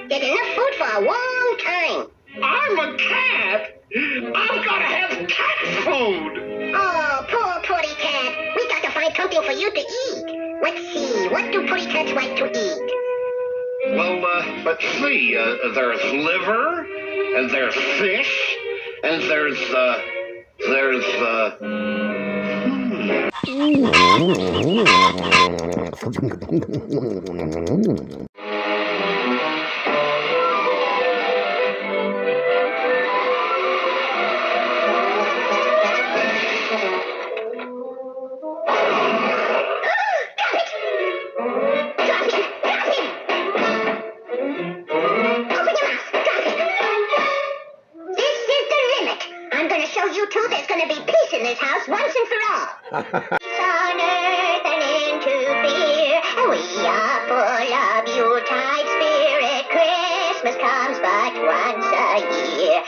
There's enough food for a long time. I'm a cat. I've got to have cat food. Oh, poor Putty Cat. We got to find something for you to eat. Let's see, what do Putty Cats like to eat? Well, let's see. There's liver, and there's fish, and there's. You two, there's gonna be peace in this house once and for all. On earth and into fear, we are full of Yuletide spirit. Christmas comes but once a year.